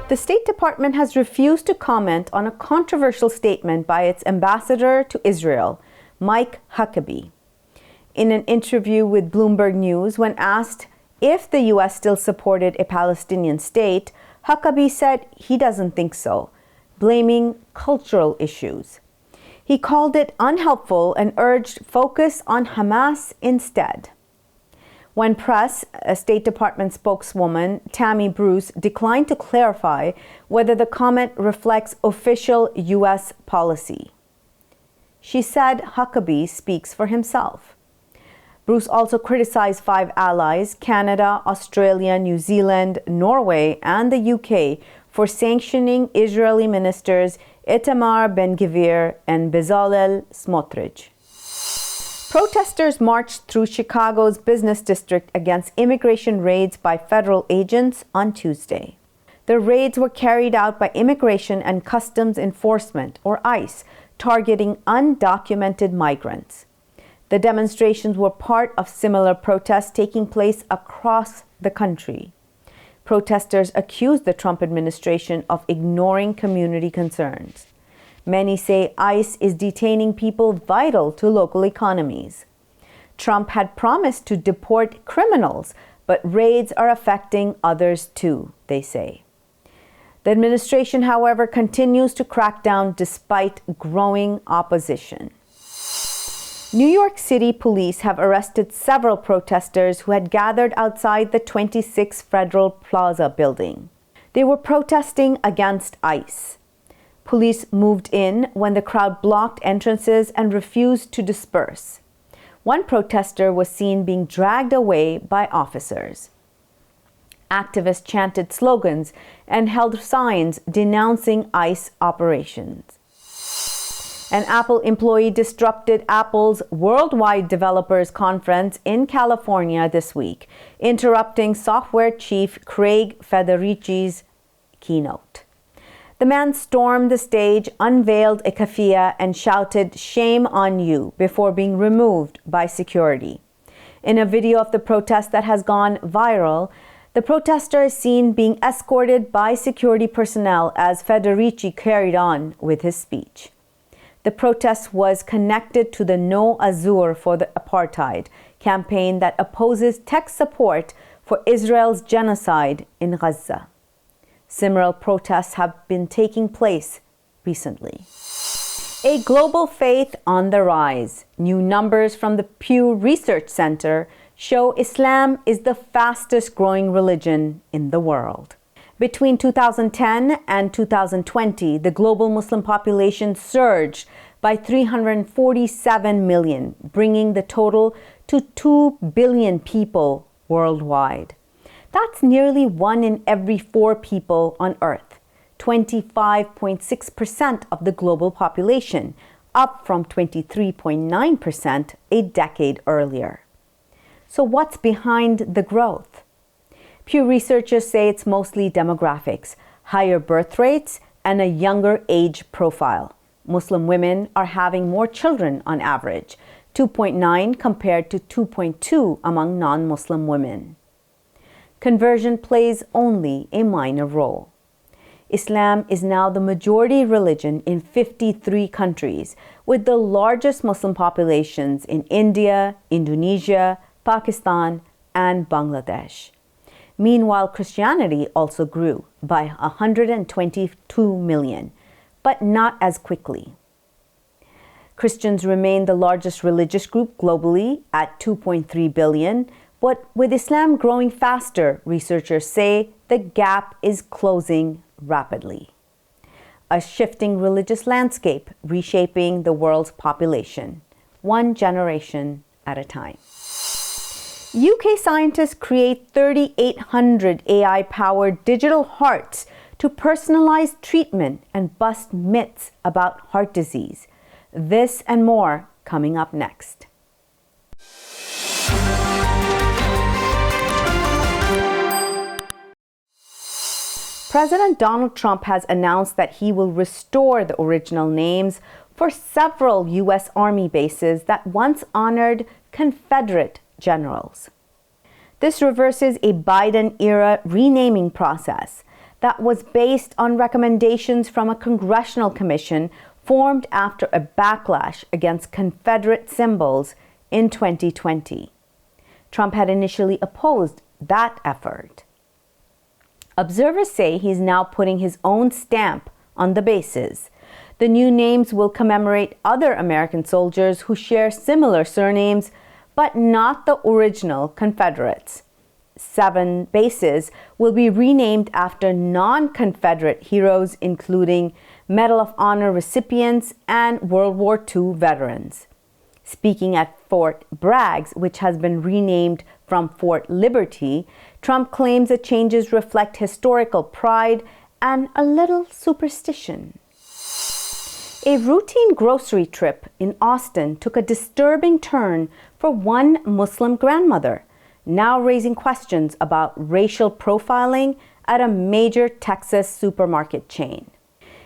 The State Department has refused to comment on a controversial statement by its ambassador to Israel, Mike Huckabee. In an interview with Bloomberg News, when asked if the U.S. still supported a Palestinian state, Huckabee said he doesn't think so, blaming cultural issues. He called it unhelpful and urged focus on Hamas instead. When pressed, a State Department spokeswoman, Tammy Bruce, declined to clarify whether the comment reflects official U.S. policy. She said Huckabee speaks for himself. Bruce also criticized 5 allies, Canada, Australia, New Zealand, Norway, and the UK, for sanctioning Israeli ministers Itamar Ben-Gvir and Bezalel Smotrich. Protesters marched through Chicago's business district against immigration raids by federal agents on Tuesday. The raids were carried out by Immigration and Customs Enforcement, or ICE, targeting undocumented migrants. The demonstrations were part of similar protests taking place across the country. Protesters accused the Trump administration of ignoring community concerns. Many say ICE is detaining people vital to local economies. Trump had promised to deport criminals, but raids are affecting others too, they say. The administration, however, continues to crack down despite growing opposition. New York City police have arrested several protesters who had gathered outside the 26 Federal Plaza building. They were protesting against ICE. Police moved in when the crowd blocked entrances and refused to disperse. One protester was seen being dragged away by officers. Activists chanted slogans and held signs denouncing ICE operations. An Apple employee disrupted Apple's Worldwide Developers Conference in California this week, interrupting software chief Craig Federici's keynote. The man stormed the stage, unveiled a keffiyeh, and shouted, "Shame on you," before being removed by security. In a video of the protest that has gone viral, the protester is seen being escorted by security personnel as Federici carried on with his speech. The protest was connected to the No Azur for the Apartheid campaign that opposes tech support for Israel's genocide in Gaza. Similar protests have been taking place recently. A global faith on the rise. New numbers from the Pew Research Center show Islam is the fastest growing religion in the world. Between 2010 and 2020, the global Muslim population surged by 347 million, bringing the total to 2 billion people worldwide. That's nearly 1 in every 4 people on Earth, 25.6% of the global population, up from 23.9% a decade earlier. So what's behind the growth? Pew researchers say it's mostly demographics, higher birth rates, and a younger age profile. Muslim women are having more children on average, 2.9 compared to 2.2 among non-Muslim women. Conversion plays only a minor role. Islam is now the majority religion in 53 countries, with the largest Muslim populations in India, Indonesia, Pakistan, and Bangladesh. Meanwhile, Christianity also grew by 122 million, but not as quickly. Christians remain the largest religious group globally at 2.3 billion, but with Islam growing faster, researchers say the gap is closing rapidly. A shifting religious landscape reshaping the world's population, one generation at a time. UK scientists create 3,800 AI-powered digital hearts to personalize treatment and bust myths about heart disease. This and more coming up next. President Donald Trump has announced that he will restore the original names for several U.S. Army bases that once honored Confederate generals. This reverses a Biden-era renaming process. that was based on recommendations from a congressional commission formed after a backlash against Confederate symbols in 2020. Trump had initially opposed that effort. Observers say he's now putting his own stamp on the bases. The new names will commemorate other American soldiers who share similar surnames, but not the original Confederates. 7 bases will be renamed after non-Confederate heroes, including Medal of Honor recipients and World War II veterans. Speaking at Fort Bragg, which has been renamed from Fort Liberty, Trump claims the changes reflect historical pride and a little superstition. A routine grocery trip in Austin took a disturbing turn for one Muslim grandmother, now raising questions about racial profiling at a major Texas supermarket chain.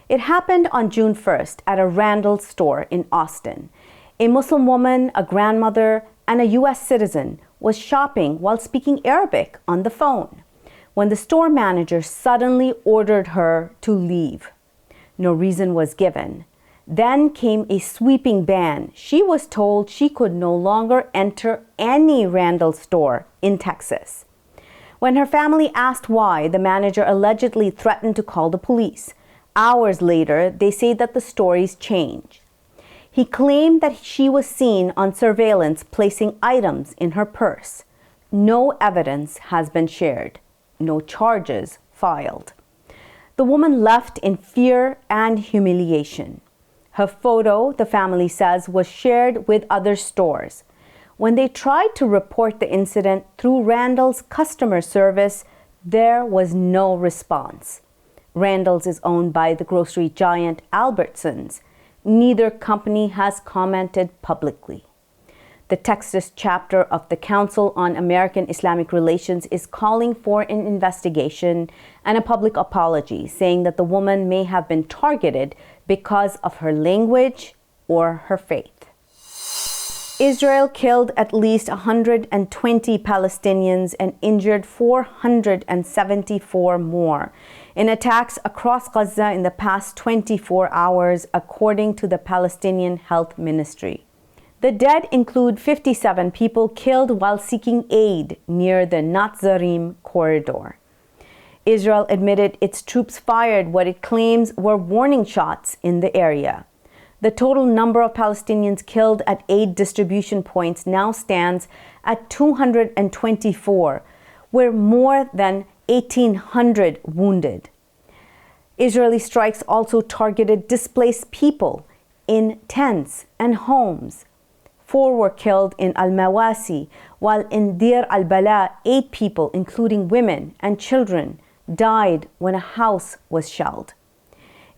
It happened on June 1st at a Randall's store in Austin. A Muslim woman, a grandmother, and a U.S. citizen was shopping while speaking Arabic on the phone when the store manager suddenly ordered her to leave. No reason was given. Then came a sweeping ban. She was told she could no longer enter any Randall store in Texas. When her family asked why, the manager allegedly threatened to call the police. Hours later, they say that the stories changed. He claimed that she was seen on surveillance placing items in her purse. No evidence has been shared. No charges filed. The woman left in fear and humiliation. Her photo, the family says, was shared with other stores. When they tried to report the incident through Randall's customer service, there was no response. Randall's is owned by the grocery giant Albertsons. Neither company has commented publicly. The Texas chapter of the Council on American Islamic Relations is calling for an investigation and a public apology, saying that the woman may have been targeted because of her language or her faith. Israel killed at least 120 Palestinians and injured 474 more in attacks across Gaza in the past 24 hours, according to the Palestinian Health Ministry. The dead include 57 people killed while seeking aid near the Netzarim corridor. Israel admitted its troops fired what it claims were warning shots in the area. The total number of Palestinians killed at aid distribution points now stands at 224, with more than 1,800 wounded. Israeli strikes also targeted displaced people in tents and homes. 4 were killed in Al-Mawasi, while in Deir al-Bala, 8 people, including women and children, died when a house was shelled.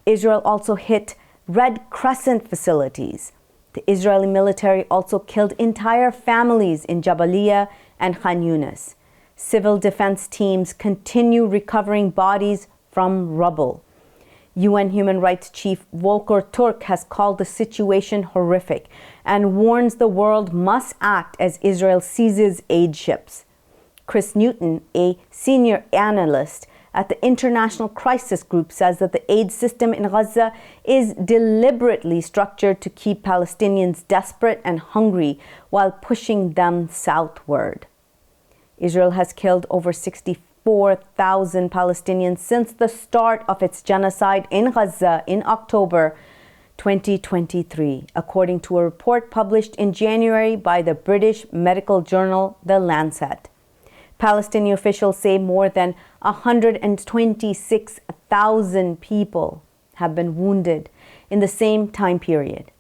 Israel also hit Red Crescent facilities. The Israeli military also killed entire families in Jabalia and Khan Yunis. Civil defense teams continue recovering bodies from rubble. UN Human Rights Chief Volker Turk has called the situation horrific and warns the world must act as Israel seizes aid ships. Chris Newton, a senior analyst at the International Crisis Group, says that the aid system in Gaza is deliberately structured to keep Palestinians desperate and hungry while pushing them southward. Israel has killed over 64,000 Palestinians since the start of its genocide in Gaza in October 2023, according to a report published in January by the British medical journal The Lancet. Palestinian officials say more than 126,000 people have been wounded in the same time period.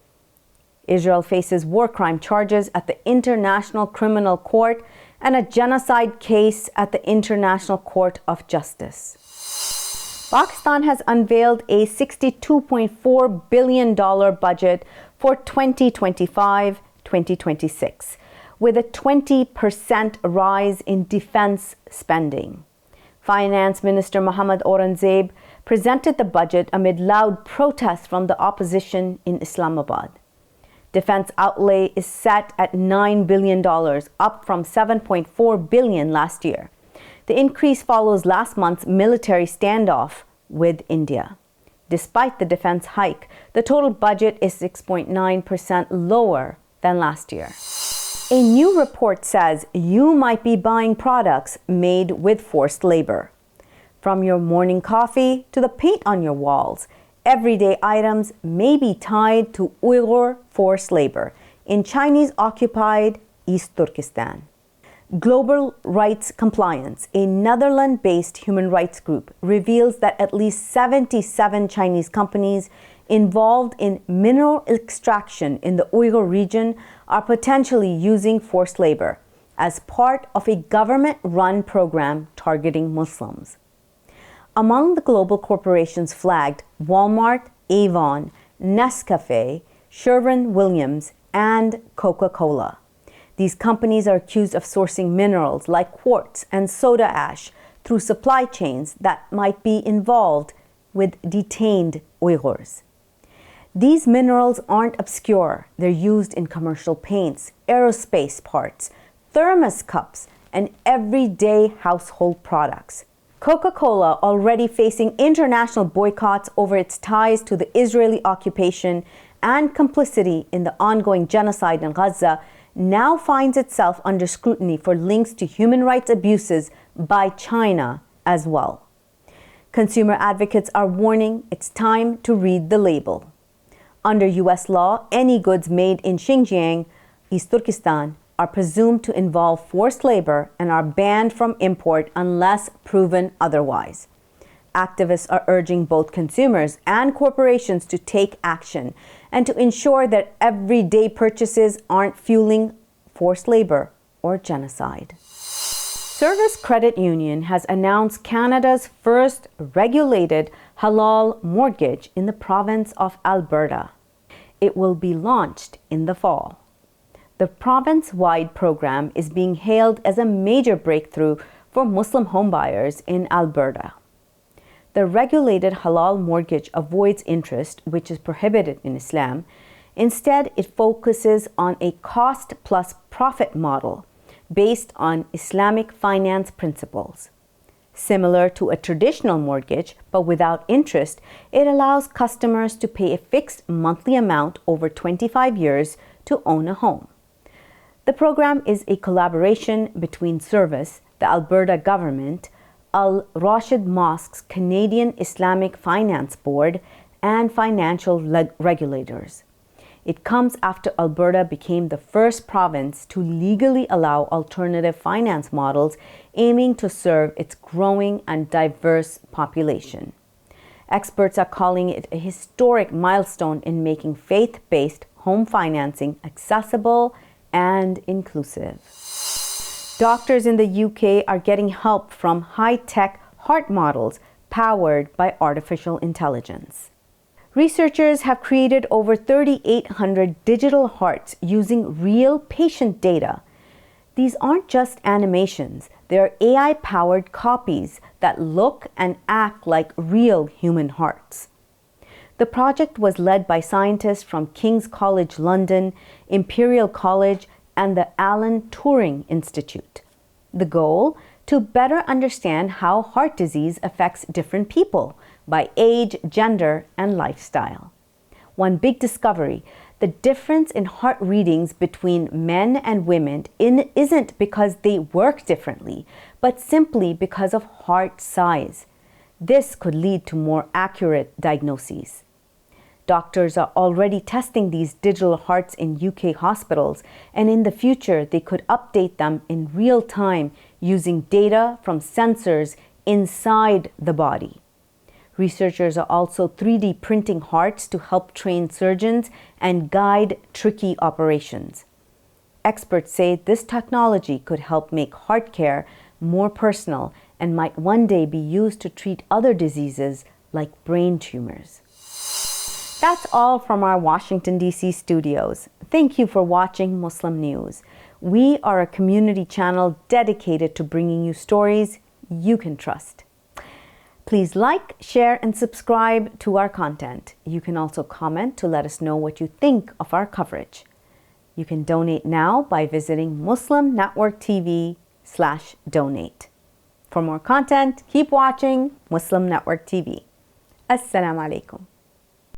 Israel faces war crime charges at the International Criminal Court and a genocide case at the International Court of Justice. Pakistan has unveiled a $62.4 billion budget for 2025-2026, with a 20% rise in defense spending. Finance Minister Mohammad Aurangzeb presented the budget amid loud protests from the opposition in Islamabad. Defense outlay is set at $9 billion, up from $7.4 billion last year. The increase follows last month's military standoff with India. Despite the defense hike, the total budget is 6.9% lower than last year. A new report says you might be buying products made with forced labor. From your morning coffee to the paint on your walls, everyday items may be tied to Uyghur forced labor in Chinese-occupied East Turkestan. Global Rights Compliance, a Netherlands-based human rights group, reveals that at least 77 Chinese companies involved in mineral extraction in the Uyghur region are potentially using forced labor as part of a government-run program targeting Muslims. Among the global corporations flagged, Walmart, Avon, Nescafe, Sherwin-Williams, and Coca-Cola. These companies are accused of sourcing minerals like quartz and soda ash through supply chains that might be involved with detained Uyghurs. These minerals aren't obscure. They're used in commercial paints, aerospace parts, thermos cups, and everyday household products. Coca-Cola, already facing international boycotts over its ties to the Israeli occupation and complicity in the ongoing genocide in Gaza, now finds itself under scrutiny for links to human rights abuses by China as well. Consumer advocates are warning it's time to read the label. Under U.S. law, any goods made in Xinjiang, East Turkestan, are presumed to involve forced labor and are banned from import unless proven otherwise. Activists are urging both consumers and corporations to take action and to ensure that everyday purchases aren't fueling forced labor or genocide. Servus Credit Union has announced Canada's first regulated Halal mortgage in the province of Alberta. It will be launched in the fall. The province-wide program is being hailed as a major breakthrough for Muslim homebuyers in Alberta. The regulated halal mortgage avoids interest, which is prohibited in Islam. Instead, it focuses on a cost plus profit model based on Islamic finance principles. Similar to a traditional mortgage, but without interest, it allows customers to pay a fixed monthly amount over 25 years to own a home. The program is a collaboration between Servus, the Alberta government, Al Rashid Mosque's Canadian Islamic Finance Board, and financial regulators. It comes after Alberta became the first province to legally allow alternative finance models aiming to serve its growing and diverse population. Experts are calling it a historic milestone in making faith-based home financing accessible and inclusive. Doctors in the UK are getting help from high-tech heart models powered by artificial intelligence. Researchers have created over 3,800 digital hearts using real patient data. These aren't just animations, they're AI-powered copies that look and act like real human hearts. The project was led by scientists from King's College London, Imperial College, and the Alan Turing Institute. The goal? To better understand how heart disease affects different people by age, gender, and lifestyle. One big discovery: the difference in heart readings between men and women isn't because they work differently, but simply because of heart size. This could lead to more accurate diagnoses. Doctors are already testing these digital hearts in UK hospitals, and in the future they could update them in real time using data from sensors inside the body. Researchers are also 3D printing hearts to help train surgeons and guide tricky operations. Experts say this technology could help make heart care more personal and might one day be used to treat other diseases like brain tumors. That's all from our Washington, D.C. studios. Thank you for watching Muslim News. We are a community channel dedicated to bringing you stories you can trust. Please like, share, and subscribe to our content. You can also comment to let us know what you think of our coverage. You can donate now by visiting muslimnetworktv.com/donate. For more content, keep watching Muslim Network TV. Assalamu alaikum.